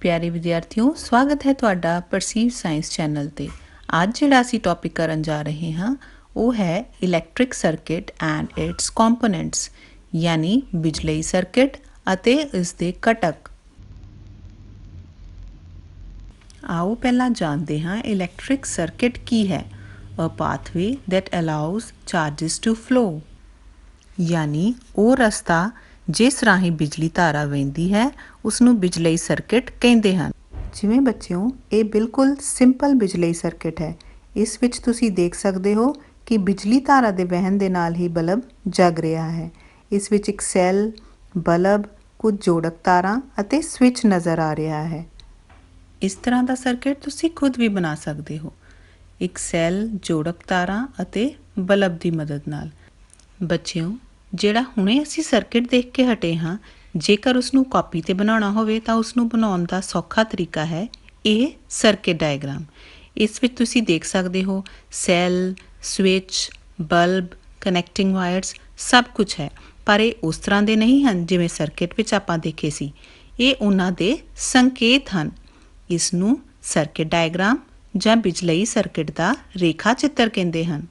प्यारे विद्यार्थियों, स्वागत है तुहाडा परसीव साइंस चैनल ते। आज जिहड़ा असीं टॉपिक करन जा रहे हाँ वो है electric circuit and it's components, यानी बिजलई सर्किट अते इसदे घटक। आओ पहला जानते हाँ इलैक्ट्रिक सर्किट की है। A pathway that allows charges to flow, यानी वो रस्ता जिस राही बिजली धारा वहदी है उसनूं बिजलई सर्किट कहते हैं। जिवें बच्चों ये बिल्कुल सिंपल बिजलई सर्किट है। इस विच तुसी देख सकते हो कि बिजली धारा के वहन के नाल ही बल्ब जग रहा है। इस विच एक सैल, बल्ब, कुछ जोड़क तारां अते स्विच नज़र आ रहा है। इस तरह का सर्किट तुसी खुद भी बना सकते हो, एक सैल, जोड़क तारां अते बल्ब की मदद नाल। बच्चों ਜਿਹੜਾ ਹੁਣੇ ਅਸੀਂ ਸਰਕਿਟ ਦੇਖ ਕੇ ਹਟੇ ਹਾਂ, ਜੇਕਰ ਉਸਨੂੰ ਕਾਪੀ 'ਤੇ ਬਣਾਉਣਾ ਹੋਵੇ ਤਾਂ ਉਸਨੂੰ ਬਣਾਉਣ ਦਾ ਸੌਖਾ ਤਰੀਕਾ ਹੈ ਇਹ ਸਰਕਿਟ ਡਾਇਗਰਾਮ। ਇਸ ਵਿੱਚ ਤੁਸੀਂ ਦੇਖ ਸਕਦੇ ਹੋ cell, switch, bulb, connecting virus ਸਭ ਕੁਝ ਹੈ, ਪਰ ਇਹ ਉਸ ਤਰ੍ਹਾਂ ਦੇ ਨਹੀਂ ਹਨ ਜਿਵੇਂ ਸਰਕਿਟ ਵਿੱਚ ਆਪਾਂ ਦੇਖੇ ਸੀ। ਇਹ ਉਹਨਾਂ ਦੇ ਸੰਕੇਤ ਹਨ। ਇਸ ਨੂੰ ਸਰਕਿਟ ਡਾਇਗਰਾਮ ਜਾਂ ਬਿਜਲਈ ਸਰਕਿਟ ਦਾ ਰੇਖਾ ਚਿੱਤਰ ਕਹਿੰਦੇ ਹਨ।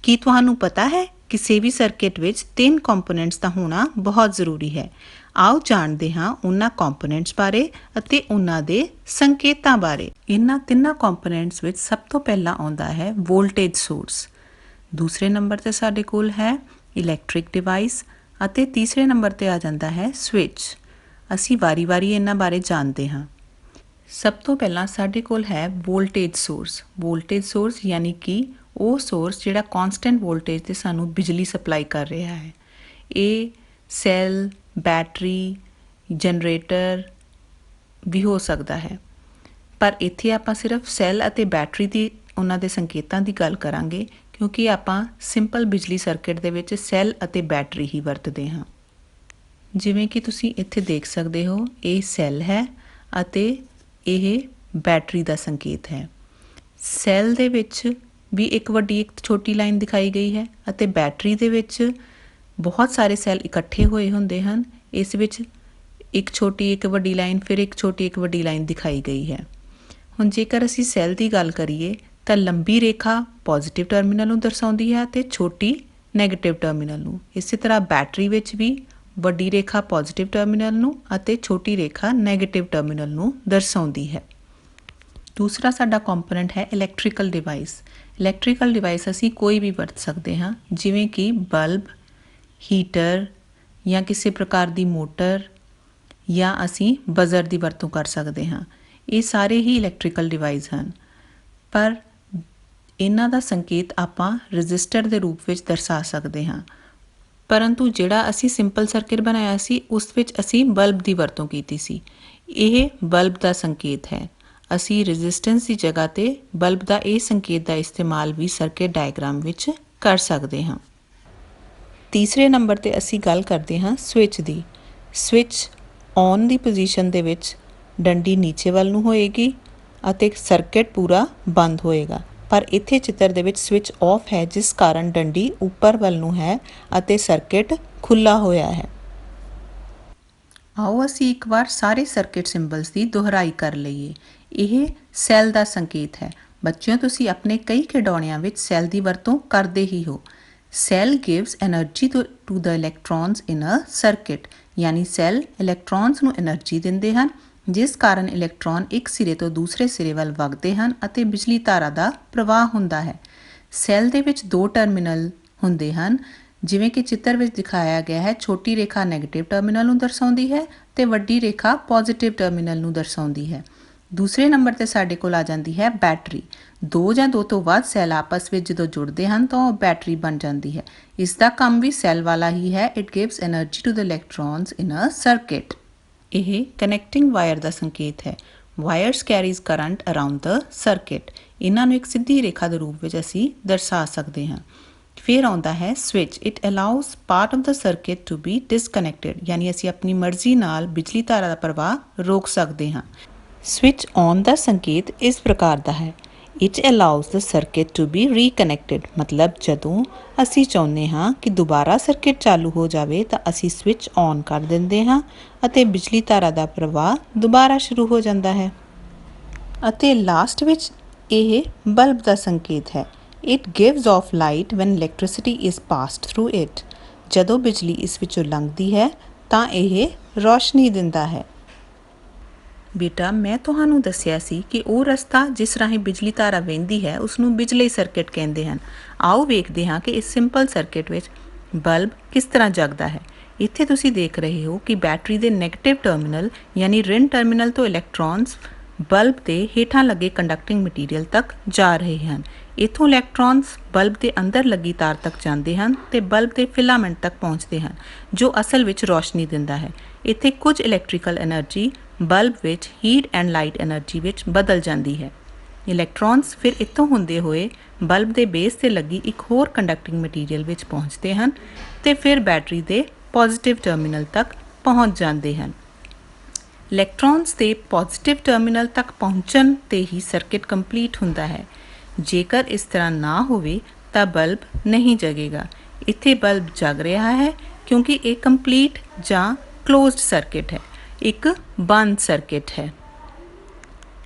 ਕੀ ਤੁਹਾਨੂੰ ਪਤਾ ਹੈ ਕਿਸੇ ਵੀ ਸਰਕਿਟ ਵਿੱਚ 3 ਕੰਪੋਨੈਂਟਸ ਦਾ ਹੋਣਾ ਬਹੁਤ ਜ਼ਰੂਰੀ ਹੈ। ਆਓ ਜਾਣਦੇ ਹਾਂ ਉਹਨਾਂ ਕੰਪੋਨੈਂਟਸ ਬਾਰੇ ਅਤੇ ਉਹਨਾਂ ਦੇ ਸੰਕੇਤਾਂ ਬਾਰੇ। ਇਹਨਾਂ ਤਿੰਨਾਂ ਕੰਪੋਨੈਂਟਸ ਵਿੱਚ ਸਭ ਤੋਂ ਪਹਿਲਾਂ ਆਉਂਦਾ ਹੈ ਵੋਲਟੇਜ ਸੋਰਸ, ਦੂਸਰੇ ਨੰਬਰ 'ਤੇ ਸਾਡੇ ਕੋਲ ਹੈ ਇਲੈਕਟ੍ਰਿਕ ਡਿਵਾਈਸ ਅਤੇ ਤੀਸਰੇ ਨੰਬਰ 'ਤੇ ਆ ਜਾਂਦਾ ਹੈ ਸਵਿਚ। ਅਸੀਂ ਵਾਰੀ-ਵਾਰੀ ਇਹਨਾਂ ਬਾਰੇ ਜਾਣਦੇ ਹਾਂ। ਸਭ ਤੋਂ ਪਹਿਲਾਂ ਸਾਡੇ ਕੋਲ ਹੈ ਵੋਲਟੇਜ ਸੋਰਸ। ਵੋਲਟੇਜ ਸੋਰਸ ਯਾਨੀ ਕਿ ਉਹ ਸੋਰਸ ਜਿਹੜਾ ਕੌਨਸਟੈਂਟ ਵੋਲਟੇਜ 'ਤੇ ਸਾਨੂੰ ਬਿਜਲੀ ਸਪਲਾਈ ਕਰ ਰਿਹਾ ਹੈ। ਇਹ ਸੈੱਲ, ਬੈਟਰੀ, ਜਨਰੇਟਰ ਵੀ ਹੋ ਸਕਦਾ ਹੈ, ਪਰ ਇੱਥੇ ਆਪਾਂ ਸਿਰਫ ਸੈੱਲ ਅਤੇ ਬੈਟਰੀ ਦੀ ਉਹਨਾਂ ਦੇ ਸੰਕੇਤਾਂ ਦੀ ਗੱਲ ਕਰਾਂਗੇ, ਕਿਉਂਕਿ ਆਪਾਂ ਸਿੰਪਲ ਬਿਜਲੀ ਸਰਕਿਟ ਦੇ ਵਿੱਚ ਸੈੱਲ ਅਤੇ ਬੈਟਰੀ ਹੀ ਵਰਤਦੇ ਹਾਂ। ਜਿਵੇਂ ਕਿ ਤੁਸੀਂ ਇੱਥੇ ਦੇਖ ਸਕਦੇ ਹੋ ਇਹ ਸੈੱਲ ਹੈ ਅਤੇ ਇਹ ਬੈਟਰੀ ਦਾ ਸੰਕੇਤ ਹੈ। ਸੈੱਲ ਦੇ ਵਿੱਚ ਵੀ ਇੱਕ ਵੱਡੀ ਇੱਕ ਛੋਟੀ ਲਾਈਨ ਦਿਖਾਈ ਗਈ ਹੈ ਅਤੇ ਬੈਟਰੀ ਦੇ ਵਿੱਚ ਬਹੁਤ ਸਾਰੇ ਸੈੱਲ ਇਕੱਠੇ ਹੋਏ ਹੁੰਦੇ ਹਨ। ਇਸ ਵਿੱਚ ਇੱਕ ਛੋਟੀ ਇੱਕ ਵੱਡੀ ਲਾਈਨ, ਫਿਰ ਇੱਕ ਛੋਟੀ ਇੱਕ ਵੱਡੀ ਲਾਈਨ ਦਿਖਾਈ ਗਈ ਹੈ। ਹੁਣ ਜੇਕਰ ਅਸੀਂ ਸੈੱਲ ਦੀ ਗੱਲ ਕਰੀਏ ਤਾਂ ਲੰਬੀ ਰੇਖਾ ਪੋਜ਼ਿਟਿਵ ਟਰਮੀਨਲ ਨੂੰ ਦਰਸਾਉਂਦੀ ਹੈ ਅਤੇ ਛੋਟੀ ਨੈਗੇਟਿਵ ਟਰਮੀਨਲ ਨੂੰ। ਇਸੇ ਤਰ੍ਹਾਂ ਬੈਟਰੀ ਵਿੱਚ ਵੀ ਵੱਡੀ ਰੇਖਾ ਪੋਜ਼ਿਟਿਵ ਟਰਮੀਨਲ ਨੂੰ ਅਤੇ ਛੋਟੀ ਰੇਖਾ ਨੈਗੇਟਿਵ ਟਰਮੀਨਲ ਨੂੰ ਦਰਸਾਉਂਦੀ ਹੈ। ਦੂਸਰਾ ਸਾਡਾ ਕੰਪੋਨੈਂਟ ਹੈ ਇਲੈਕਟ੍ਰੀਕਲ ਡਿਵਾਈਸ। ਇਲੈਕਟ੍ਰੀਕਲ ਡਿਵਾਈਸ ਅਸੀਂ ਕੋਈ ਵੀ ਵਰਤ ਸਕਦੇ ਹਾਂ, ਜਿਵੇਂ ਕਿ ਬਲਬ, ਹੀਟਰ ਜਾਂ ਕਿਸੇ ਪ੍ਰਕਾਰ ਦੀ ਮੋਟਰ, ਜਾਂ ਅਸੀਂ ਬਜ਼ਰ ਦੀ ਵਰਤੋਂ ਕਰ ਸਕਦੇ ਹਾਂ। ਇਹ ਸਾਰੇ ਹੀ ਇਲੈਕਟ੍ਰੀਕਲ ਡਿਵਾਈਸ ਹਨ, ਪਰ ਇਹਨਾਂ ਦਾ ਸੰਕੇਤ ਆਪਾਂ ਰਜਿਸਟਰ ਦੇ ਰੂਪ ਵਿੱਚ ਦਰਸਾ ਸਕਦੇ ਹਾਂ। ਪਰੰਤੂ ਜਿਹੜਾ ਅਸੀਂ ਸਿੰਪਲ ਸਰਕਿਟ ਬਣਾਇਆ ਸੀ ਉਸ ਵਿੱਚ ਅਸੀਂ ਬਲਬ ਦੀ ਵਰਤੋਂ ਕੀਤੀ ਸੀ। ਇਹ ਬਲਬ ਦਾ ਸੰਕੇਤ ਹੈ। ਅਸੀਂ ਰੈਜ਼ਿਸਟੈਂਸ ਦੀ ਜਗ੍ਹਾ 'ਤੇ ਬਲਬ ਦਾ ਇਹ ਸੰਕੇਤ ਦਾ ਇਸਤੇਮਾਲ ਵੀ ਸਰਕਿਟ ਡਾਇਗਰਾਮ ਵਿੱਚ ਕਰ ਸਕਦੇ ਹਾਂ। ਤੀਸਰੇ ਨੰਬਰ 'ਤੇ ਅਸੀਂ ਗੱਲ ਕਰਦੇ ਹਾਂ switch the. Switch on the position ਦੇ ਵਿੱਚ ਡੰਡੀ ਨੀਚੇ ਵੱਲ ਨੂੰ ਹੋਏਗੀ ਅਤੇ ਸਰਕਿਟ ਪੂਰਾ ਬੰਦ ਹੋਏਗਾ, ਪਰ ਇੱਥੇ ਚਿੱਤਰ ਦੇ ਵਿੱਚ ਸਵਿਚ ਆਫ ਹੈ, ਜਿਸ ਕਾਰਨ ਡੰਡੀ ਉੱਪਰ ਵੱਲ ਨੂੰ ਹੈ ਅਤੇ ਸਰਕਿਟ ਖੁੱਲ੍ਹਾ ਹੋਇਆ ਹੈ। ਆਓ ਅਸੀਂ ਇੱਕ ਵਾਰ ਸਾਰੇ ਸਰਕਿਟ ਸਿੰਬਲਸ ਦੀ ਦੁਹਰਾਈ ਕਰ ਲਈਏ। ਇਹ ਸੈੱਲ ਦਾ ਸੰਕੇਤ ਹੈ। ਬੱਚਿਓ ਤੁਸੀਂ ਆਪਣੇ ਕਈ ਖਿਡੌਣਿਆਂ ਵਿੱਚ ਸੈੱਲ ਦੀ ਵਰਤੋਂ ਕਰਦੇ ਹੀ ਹੋ। Cell gives energy to the electrons in a circuit, ਯਾਨੀ ਸੈੱਲ ਇਲੈਕਟ੍ਰੋਨਸ ਨੂੰ ਐਨਰਜੀ ਦਿੰਦੇ ਹਨ, ਜਿਸ ਕਾਰਨ ਇਲੈਕਟ੍ਰੋਨ ਇੱਕ ਸਿਰੇ ਤੋਂ ਦੂਸਰੇ ਸਿਰੇ ਵੱਲ ਵਗਦੇ ਹਨ ਅਤੇ ਬਿਜਲੀ ਧਾਰਾ ਦਾ ਪ੍ਰਵਾਹ ਹੁੰਦਾ ਹੈ। ਸੈੱਲ ਦੇ ਵਿੱਚ 2 ਟਰਮੀਨਲ ਹੁੰਦੇ ਹਨ, ਜਿਵੇਂ ਕਿ ਚਿੱਤਰ ਵਿੱਚ ਦਿਖਾਇਆ ਗਿਆ ਹੈ। ਛੋਟੀ ਰੇਖਾ ਨੈਗੇਟਿਵ ਟਰਮੀਨਲ ਨੂੰ ਦਰਸਾਉਂਦੀ ਹੈ ਅਤੇ ਵੱਡੀ ਰੇਖਾ ਪੋਜ਼ਿਟਿਵ ਟਰਮੀਨਲ ਨੂੰ ਦਰਸਾਉਂਦੀ ਹੈ। ਦੂਸਰੇ ਨੰਬਰ 'ਤੇ ਸਾਡੇ ਕੋਲ ਆ ਜਾਂਦੀ ਹੈ ਬੈਟਰੀ। 2 ਜਾਂ 2 ਤੋਂ ਵੱਧ ਸੈੱਲ ਆਪਸ ਵਿੱਚ ਜਦੋਂ ਜੁੜਦੇ ਹਨ ਤਾਂ ਉਹ ਬੈਟਰੀ ਬਣ ਜਾਂਦੀ ਹੈ। ਇਸ ਦਾ ਕੰਮ ਵੀ ਸੈੱਲ ਵਾਲਾ ਹੀ ਹੈ। It gives energy to the electrons in a circuit. ਇਹ ਕਨੈਕਟਿੰਗ ਵਾਇਰ ਦਾ ਸੰਕੇਤ ਹੈ। Wires carries current around the circuit. ਇਹਨਾਂ ਨੂੰ ਇੱਕ ਸਿੱਧੀ ਰੇਖਾ ਦੇ ਰੂਪ ਵਿੱਚ ਅਸੀਂ ਦਰਸਾ ਸਕਦੇ ਹਾਂ। ਫਿਰ ਆਉਂਦਾ ਹੈ switch. It allows part of the circuit to be disconnected, ਯਾਨੀ ਅਸੀਂ ਆਪਣੀ ਮਰਜ਼ੀ ਨਾਲ ਬਿਜਲੀ ਧਾਰਾ ਦਾ ਪ੍ਰਵਾਹ ਰੋਕ ਸਕਦੇ ਹਾਂ। ਸਵਿਚ ਔਨ ਦਾ ਸੰਕੇਤ ਇਸ ਪ੍ਰਕਾਰ ਦਾ ਹੈ। It allows the circuit to be reconnected, मतलब ਜਦੋਂ ਅਸੀਂ ਚਾਹੁੰਦੇ ਹਾਂ ਕਿ ਦੁਬਾਰਾ ਸਰਕਟ ਚਾਲੂ ਹੋ ਜਾਵੇ ਤਾਂ ਅਸੀਂ ਸਵਿਚ ਔਨ ਕਰ ਦਿੰਦੇ ਹਾਂ ਅਤੇ ਬਿਜਲੀ ਧਾਰਾ ਦਾ ਪ੍ਰਵਾਹ ਦੁਬਾਰਾ ਸ਼ੁਰੂ ਹੋ ਜਾਂਦਾ ਹੈ। ਅਤੇ ਲਾਸਟ ਵਿੱਚ ਇਹ ਬਲਬ ਦਾ ਸੰਕੇਤ ਹੈ। It gives off light when electricity is passed through it। ਜਦੋਂ ਬਿਜਲੀ ਇਸ ਵਿੱਚੋਂ ਲੰਘਦੀ ਹੈ ਤਾਂ ਇਹ ਰੋਸ਼ਨੀ ਦਿੰਦਾ ਹੈ। ਬੇਟਾ ਮੈਂ ਤੁਹਾਨੂੰ ਦੱਸਿਆ ਸੀ ਕਿ ਉਹ ਰਸਤਾ ਜਿਸ ਰਾਹੀਂ ਬਿਜਲੀ ਧਾਰਾ ਵਹਿੰਦੀ ਹੈ ਉਸ ਨੂੰ ਬਿਜਲੀ ਸਰਕਟ ਕਹਿੰਦੇ ਹਨ। ਆਓ ਵੇਖਦੇ ਹਾਂ ਕਿ ਇਸ ਸਿੰਪਲ ਸਰਕਟ ਵਿੱਚ ਬਲਬ ਕਿਸ ਤਰ੍ਹਾਂ ਜਗਦਾ ਹੈ। ਇੱਥੇ ਤੁਸੀਂ ਦੇਖ ਰਹੇ ਹੋ ਕਿ ਬੈਟਰੀ ਦੇ ਨੈਗੇਟਿਵ ਟਰਮੀਨਲ ਯਾਨੀ ਰਿਨ ਟਰਮੀਨਲ ਤੋਂ ਇਲੈਕਟ੍ਰੋਨਸ ਬਲਬ ਦੇ ਹੇਠਾਂ ਲੱਗੇ ਕੰਡਕਟਿੰਗ ਮਟੀਰੀਅਲ ਤੱਕ ਜਾ ਰਹੇ ਹਨ। ਇੱਥੋਂ ਇਲੈਕਟ੍ਰੋਨਸ ਬਲਬ ਦੇ ਅੰਦਰ ਲੱਗੀ ਤਾਰ ਤੱਕ ਜਾਂਦੇ ਹਨ ਤੇ ਬਲਬ ਦੇ ਫਿਲਾਮੈਂਟ ਤੱਕ ਪਹੁੰਚਦੇ ਹਨ ਜੋ ਅਸਲ ਵਿੱਚ ਰੋਸ਼ਨੀ ਦਿੰਦਾ ਹੈ। ਇੱਥੇ ਕੁਝ ਇਲੈਕਟ੍ਰੀਕਲ એનર્ਜੀ ਬਲਬ ਵਿੱਚ ਹੀਟ ਐਂਡ ਲਾਈਟ એનર્ਜੀ ਵਿੱਚ ਬਦਲ ਜਾਂਦੀ ਹੈ। ਇਲੈਕਟ੍ਰੋਨਸ ਫਿਰ ਇੱਥੋਂ ਹੁੰਦੇ ਹੋਏ ਬਲਬ ਦੇ ਬੇਸ 'ਤੇ ਲੱਗੀ ਇੱਕ ਹੋਰ ਕੰਡਕਟਿੰਗ ਮਟੀਰੀਅਲ ਵਿੱਚ ਪਹੁੰਚਦੇ ਹਨ ਤੇ ਫਿਰ ਬੈਟਰੀ ਦੇ ਪੋਜ਼ਿਟਿਵ ਟਰਮੀਨਲ ਤੱਕ ਪਹੁੰਚ ਜਾਂਦੇ ਹਨ। ਇਲੈਕਟ੍ਰੋਨਸ ਦੇ ਪੋਜ਼ਿਟਿਵ ਟਰਮੀਨਲ ਤੱਕ ਪਹੁੰਚਣ 'ਤੇ ਹੀ ਸਰਕਟ ਕੰਪਲੀਟ ਹੁੰਦਾ ਹੈ। ਜੇਕਰ ਇਸ ਤਰ੍ਹਾਂ ਨਾ ਹੋਵੇ ਤਾਂ ਬਲਬ ਨਹੀਂ ਜਗੇਗਾ। ਇੱਥੇ ਬਲਬ ਜਗ ਰਿਹਾ ਹੈ ਕਿਉਂਕਿ ਇਹ ਕੰਪਲੀਟ ਜਾਂ ਕਲੋਜ਼ਡ ਸਰਕਟ ਹੈ, ਇੱਕ ਬੰਦ ਸਰਕਟ ਹੈ।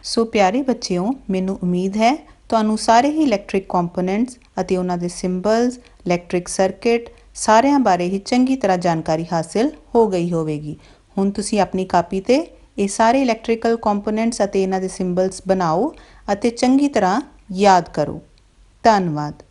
ਸੋ ਪਿਆਰੇ ਬੱਚਿਓ, ਮੈਨੂੰ ਉਮੀਦ ਹੈ ਤੁਹਾਨੂੰ ਸਾਰੇ ਹੀ ਇਲੈਕਟ੍ਰਿਕ ਕੰਪੋਨੈਂਟਸ ਅਤੇ ਉਹਨਾਂ ਦੇ ਸਿੰਬਲਸ, ਇਲੈਕਟ੍ਰਿਕ ਸਰਕਟ ਸਾਰਿਆਂ ਬਾਰੇ ਹੀ ਚੰਗੀ ਤਰ੍ਹਾਂ ਜਾਣਕਾਰੀ ਹਾਸਿਲ ਹੋ ਗਈ ਹੋਵੇਗੀ। ਹੁਣ ਤੁਸੀਂ ਆਪਣੀ ਕਾਪੀ 'ਤੇ ਇਹ ਸਾਰੇ ਇਲੈਕਟ੍ਰੀਕਲ ਕੰਪੋਨੈਂਟਸ ਅਤੇ ਇਹਨਾਂ ਦੇ ਸਿੰਬਲਸ ਬਣਾਓ ਅਤੇ ਚੰਗੀ ਤਰ੍ਹਾਂ ਯਾਦ ਕਰੋ। ਧੰਨਵਾਦ।